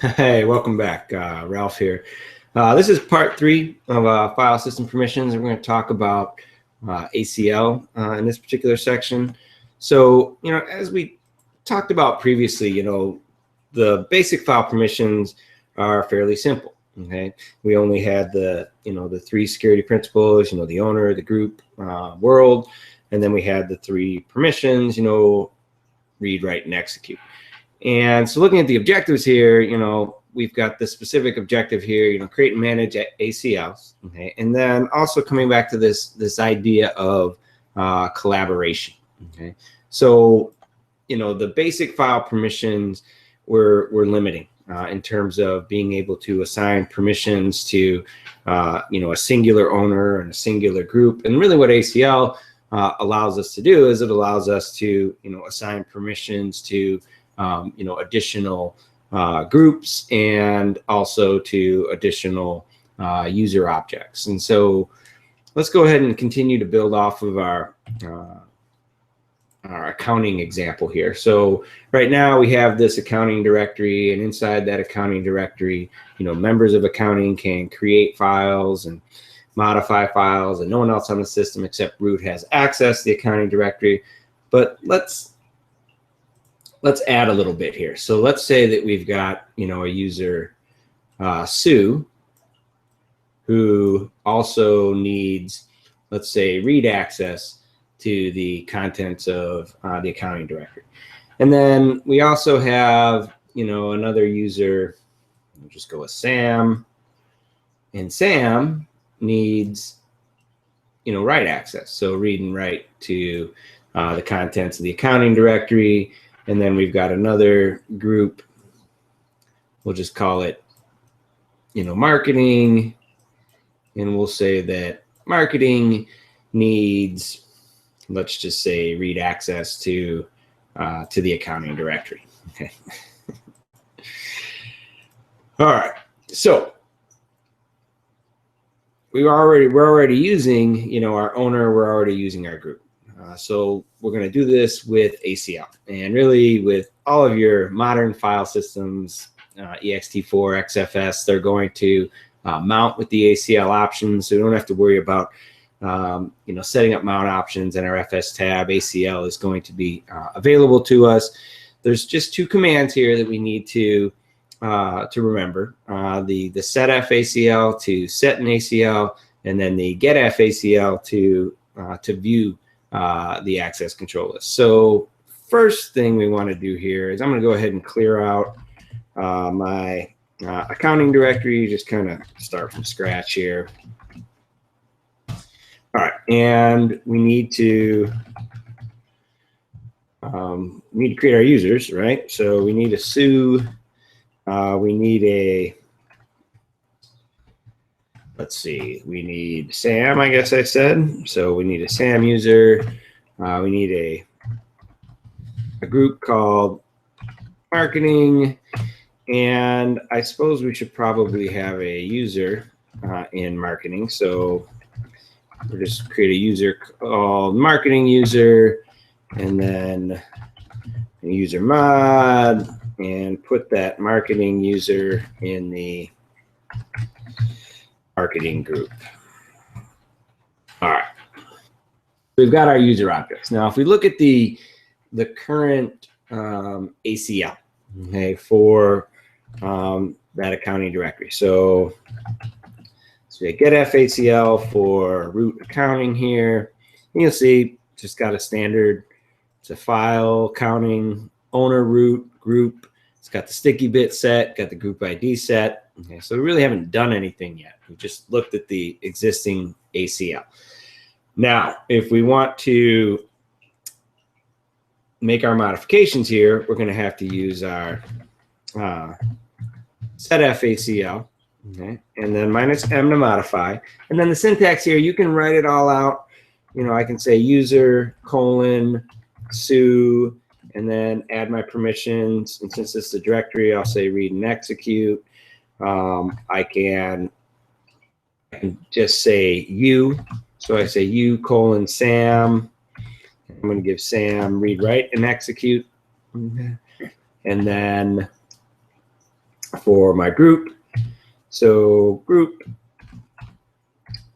Hey, welcome back. Ralph here. This is part 3 of file system permissions. We're going to talk about ACL in this particular section. So, as we talked about previously, the basic file permissions are fairly simple. Okay, we only had the 3 security principles. The owner, the group, world, and then we had the 3 permissions. Read, write, and execute. And so looking at the objectives here, we've got the specific objective here, create and manage ACLs. Okay. And then also coming back to this idea of collaboration. Okay. So, the basic file permissions we're limiting in terms of being able to assign permissions to, a singular owner and a singular group. And really what ACL allows us to do is it allows us to, assign permissions to additional groups and also to additional user objects. And so let's go ahead and continue to build off of our accounting example here. So right now we have this accounting directory, and inside that accounting directory, members of accounting can create files and modify files, and no one else on the system except root has access to the accounting directory. But let's add a little bit here. So let's say that we've got, a user, Sue, who also needs, let's say, read access to the contents of the accounting directory. And then we also have, another user, we'll just go with Sam, and Sam needs, write access. So read and write to the contents of the accounting directory. And then we've got another group, we'll just call it, marketing. And we'll say that marketing needs, let's just say, read access to the accounting directory. Okay. All right. So we're already using, our owner, we're already using our group. So we're going to do this with ACL, and really with all of your modern file systems, ext4, XFS, they're going to mount with the ACL options. So we don't have to worry about, setting up mount options in our FS tab. ACL is going to be available to us. There's just 2 commands here that we need to remember. The setf ACL to set an ACL, and then the getf ACL to view the access control list. So first thing we want to do here is I'm going to go ahead and clear out my accounting directory, just kind of start from scratch here. All right, and we need to create our users, right? So we need a Sue, we need a, let's see, we need Sam, I guess I said. So we need a Sam user. We need a group called marketing. And I suppose we should probably have a user in marketing. So we'll just create a user called marketing user, and then a user mod, and put that marketing user in the marketing group. All right, we've got our user objects. Now, if we look at the current ACL, okay, for that accounting directory. So we get FACL for root accounting here. And you'll see just got a standard. It's a file counting owner root group. It's got the sticky bit set, got the group ID set. Okay, so we really haven't done anything yet. We just looked at the existing ACL. Now, if we want to make our modifications here, we're going to have to use our setf ACL, okay, and then -m to modify. And then the syntax here, you can write it all out. I can say user Sue, and then add my permissions. And since it's the directory, I'll say read and execute. I can just say you. So I say you Sam. I'm going to give Sam read, write, and execute. And then for my group. So group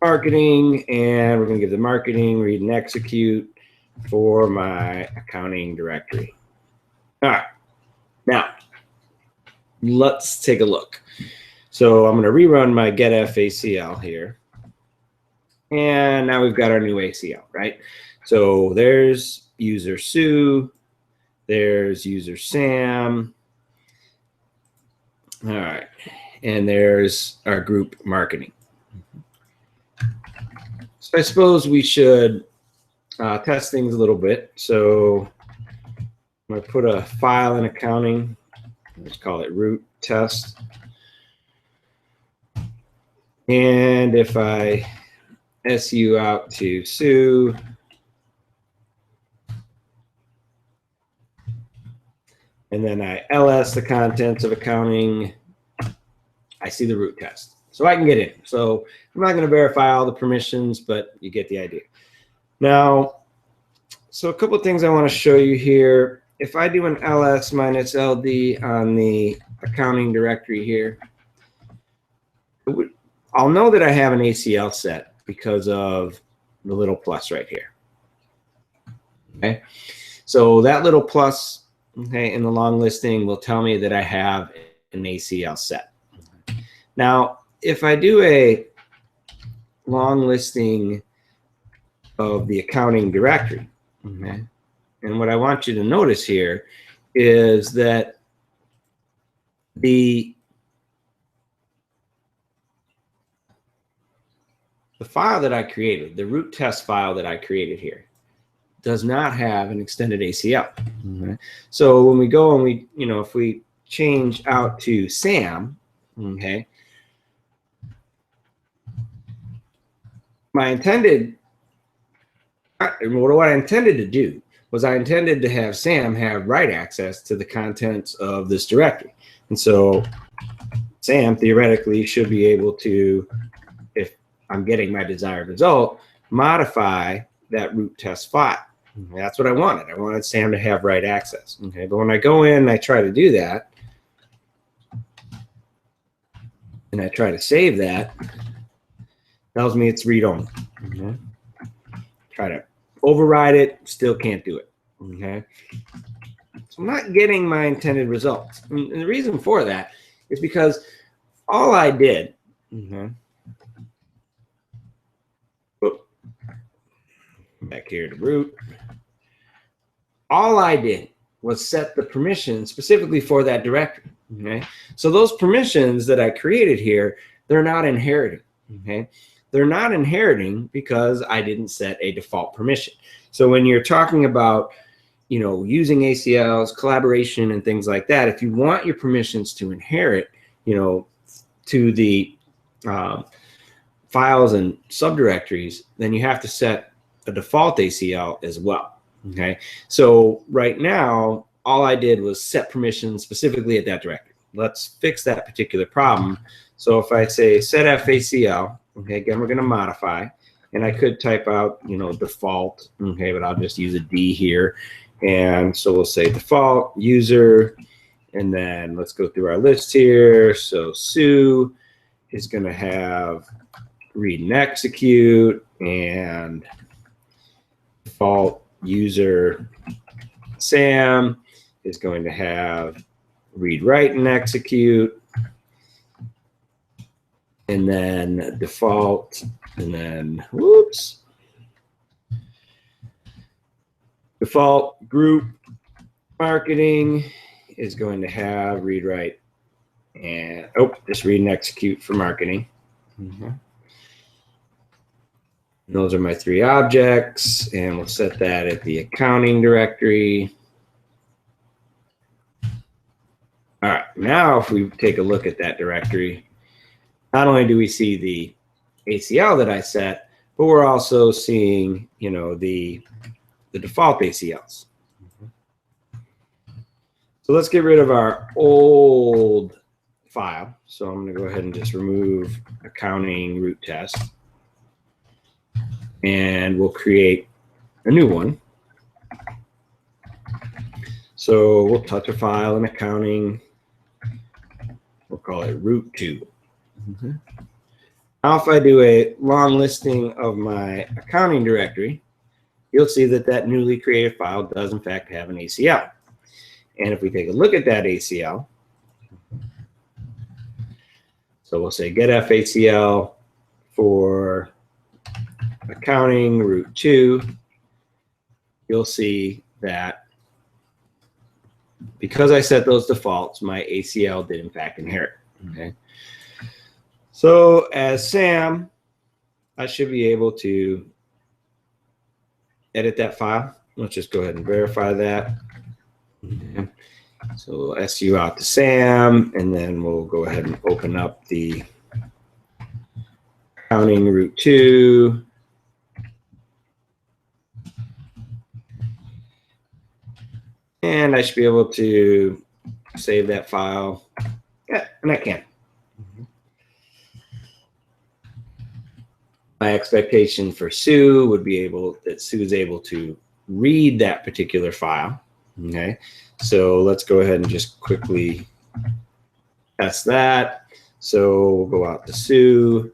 marketing, and we're going to give the marketing read and execute for my accounting directory. All right, now let's take a look. So I'm going to rerun my getf ACL here. And now we've got our new ACL, right? So there's user Sue, there's user Sam. All right, and there's our group marketing. So I suppose we should test things a little bit. So I'm going to put a file in accounting. Let's call it root test. And if I SU out to Sue, and then I LS the contents of accounting, I see the root test. So I can get in. So I'm not going to verify all the permissions, but you get the idea. Now, so a couple of things I want to show you here. If I do an LS minus LD on the accounting directory here, I'll know that I have an ACL set because of the little plus right here. Okay, so that little plus, okay, in the long listing will tell me that I have an ACL set. Now, if I do a long listing of the accounting directory, okay, and what I want you to notice here is that the file that I created, the root test file that I created here, does not have an extended ACL. Okay. So when we go and we, if we change out to Sam, okay, what I intended to do was I intended to have Sam have write access to the contents of this directory. And so Sam theoretically should be able to, if I'm getting my desired result, modify that root test file. That's what I wanted. I wanted Sam to have write access. Okay, but when I go in and I try to do that, and I try to save that, it tells me it's read only. Okay. Try to override it, still can't do it. Okay, so I'm not getting my intended results. And the reason for that is because all I did, back here to root, all I did was set the permissions specifically for that directory. Okay, so those permissions that I created here, they're not inheriting. Okay, they're not inheriting because I didn't set a default permission. So when you're talking about, using ACLs, collaboration, and things like that, if you want your permissions to inherit, to the files and subdirectories, then you have to set a default ACL as well. Okay, so right now, all I did was set permissions specifically at that directory. Let's fix that particular problem. So if I say set FACL, okay, again, we're going to modify, and I could type out, default, okay, but I'll just use a D here. And so we'll say default user, and then let's go through our list here. So Sue is going to have read and execute, and default user Sam is going to have read, write, and execute. And then default, and then, whoops, default group marketing is going to have read, write, and, just read and execute for marketing. And those are my three objects, and we'll set that at the accounting directory. All right, now if we take a look at that directory, not only do we see the ACL that I set, but we're also seeing, the default ACLs. So let's get rid of our old file. So I'm going to go ahead and just remove accounting root test, and we'll create a new one. So we'll touch a file in accounting. call it root 2. Now if I do a long listing of my accounting directory, you'll see that that newly created file does in fact have an ACL. And if we take a look at that ACL, so we'll say get FACL for accounting root 2, you'll see that because I set those defaults, my ACL did in fact inherit. Okay. So as Sam, I should be able to edit that file. Let's just go ahead and verify that. Okay. So we'll SU out to Sam, and then we'll go ahead and open up the accounting root 2. And I should be able to save that file. Yeah, and I can. My expectation for Sue would be that Sue's able to read that particular file. Okay, so let's go ahead and just quickly test that. So we'll go out to Sue,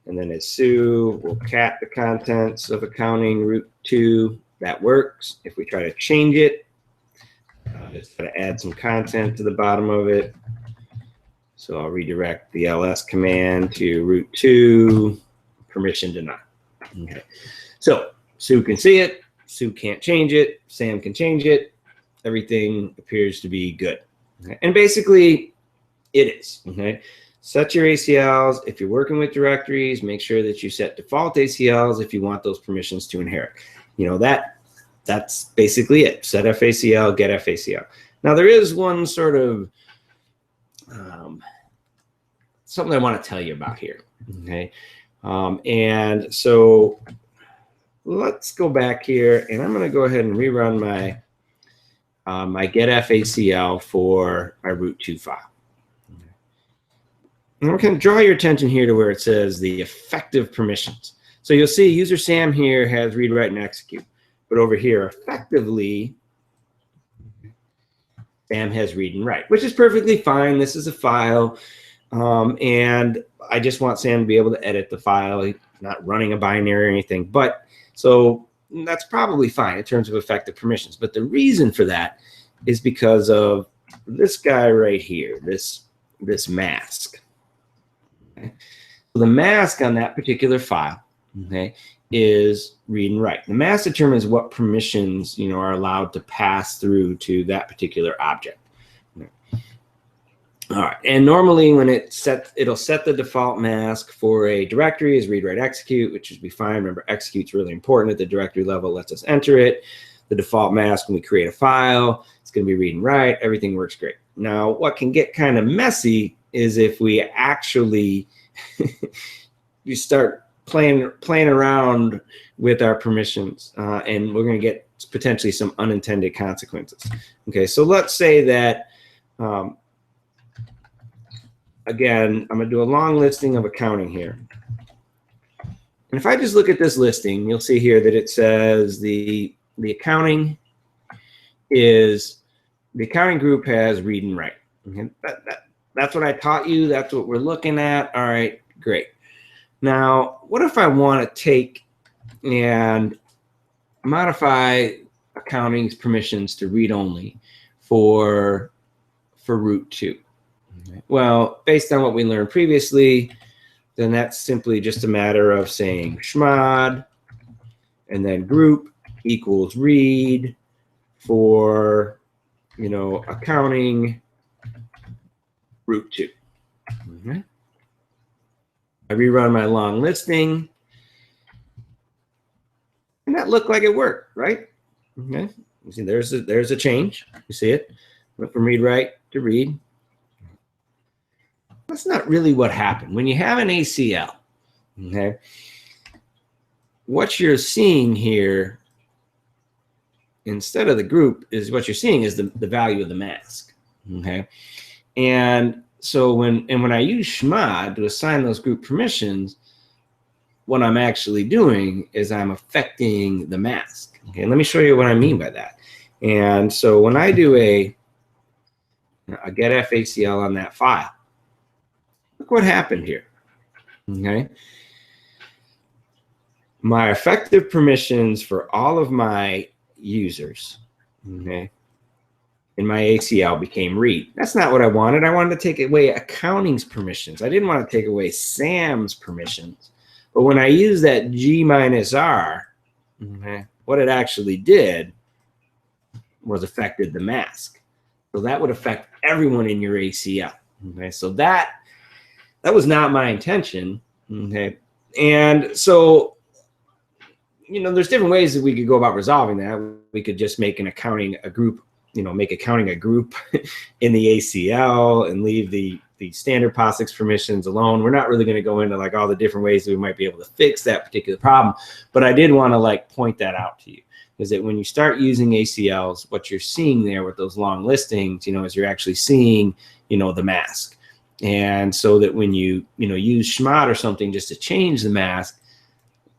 and then as Sue, we'll cat the contents of accounting root 2. That works. If we try to change it, just going to add some content to the bottom of it. So I'll redirect the ls command to root 2, permission denied. Okay. So Sue can see it. Sue can't change it. Sam can change it. Everything appears to be good. Okay. And basically, it is. Okay. Set your ACLs. If you're working with directories, make sure that you set default ACLs if you want those permissions to inherit. You know, that's basically it. Set FACL, get FACL. Now, there is one sort of something I want to tell you about here. Okay. And so let's go back here, and I'm going to go ahead and rerun my my get FACL for my root 2 file. And I'm going to draw your attention here to where it says the effective permissions. So you'll see user Sam here has read, write, and execute. But over here, effectively, Sam has read and write, which is perfectly fine. This is a file, and I just want Sam to be able to edit the file. He's not running a binary or anything. But so that's probably fine in terms of effective permissions. But the reason for that is because of this guy right here, this mask. Okay. So the mask on that particular file, okay, is read and write. The mask determines what permissions, you know, are allowed to pass through to that particular object. All right, and normally when it'll set the default mask for a directory is read, write, execute, which should be fine. Remember, execute's really important at the directory level. Lets us enter it. The default mask when we create a file, it's going to be read and write. Everything works great. Now, what can get kind of messy is if we actually you start playing around with our permissions, and we're going to get potentially some unintended consequences. Okay, so let's say that. Again, I'm going to do a long listing of accounting here. And if I just look at this listing, you'll see here that it says the accounting group has read and write. Okay? That's what I taught you. That's what we're looking at. All right, great. Now, what if I want to take and modify accounting's permissions to read only for root 2? Well, based on what we learned previously, then that's simply just a matter of saying chmod and then group equals read for, you know, accounting root 2. Okay. I rerun my long listing, and that looked like it worked, right? Okay. You see, there's a change. You see it? Went from read write to read. That's not really what happened. When you have an ACL, okay, what you're seeing here, instead of the group, is what you're seeing is the value of the mask. Okay. And so when I use chmod to assign those group permissions, what I'm actually doing is I'm affecting the mask. Okay, and let me show you what I mean by that. And so when I do a get FACL on that file, look what happened here. Okay. My effective permissions for all of my users, okay, in my ACL became read. That's not what I wanted. I wanted to take away accounting's permissions. I didn't want to take away Sam's permissions. But when I used that G minus R, okay, what it actually did was affected the mask. So that would affect everyone in your ACL. Okay, so that was not my intention. Okay, and so, you know, there's different ways that we could go about resolving that. We could just make accounting a group in the ACL and leave the standard POSIX permissions alone. We're not really going to go into like all the different ways that we might be able to fix that particular problem, but I did want to like point that out to you, is that when you start using ACLs, what you're seeing there with those long listings, you know, is you're actually seeing, you know, the mask. And so that when you use schmod or something just to change the mask,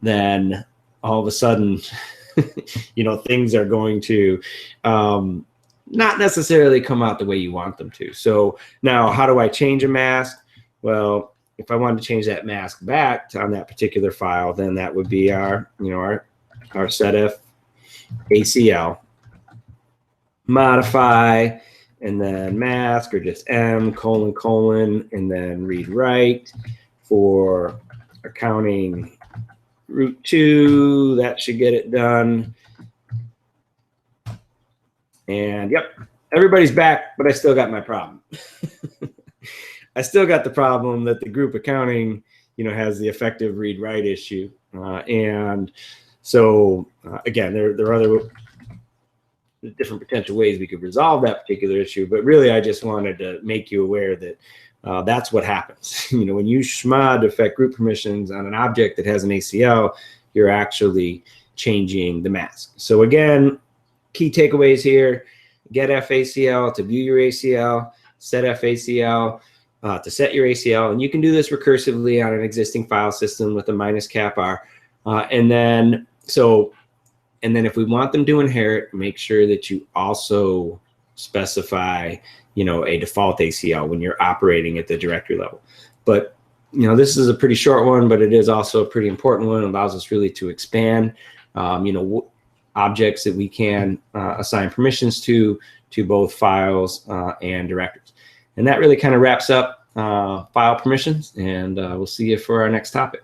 then all of a sudden, you know, things are going to not necessarily come out the way you want them to. So now, how do I change a mask? Well, if I wanted to change that mask back on that particular file, then that would be our setf ACL modify, and then mask, or just M : and then read write for accounting root 2. That should get it done. And yep, everybody's back, but I still got my problem. I still got the problem that the group accounting, you know, has the effective read write issue. And so again, there are other different potential ways we could resolve that particular issue, but really I just wanted to make you aware that that's what happens. You know, when you schmod to affect group permissions on an object that has an ACL, you're actually changing the mask. So again, key takeaways here: get FACL to view your ACL, set FACL to set your ACL, and you can do this recursively on an existing file system with a -cap R. And then if we want them to inherit, make sure that you also specify, you know, a default ACL when you're operating at the directory level. But, you know, this is a pretty short one, but it is also a pretty important one. It allows us really to expand, you know, objects that we can assign permissions to both files and directories. And that really kind of wraps up file permissions, and we'll see you for our next topic.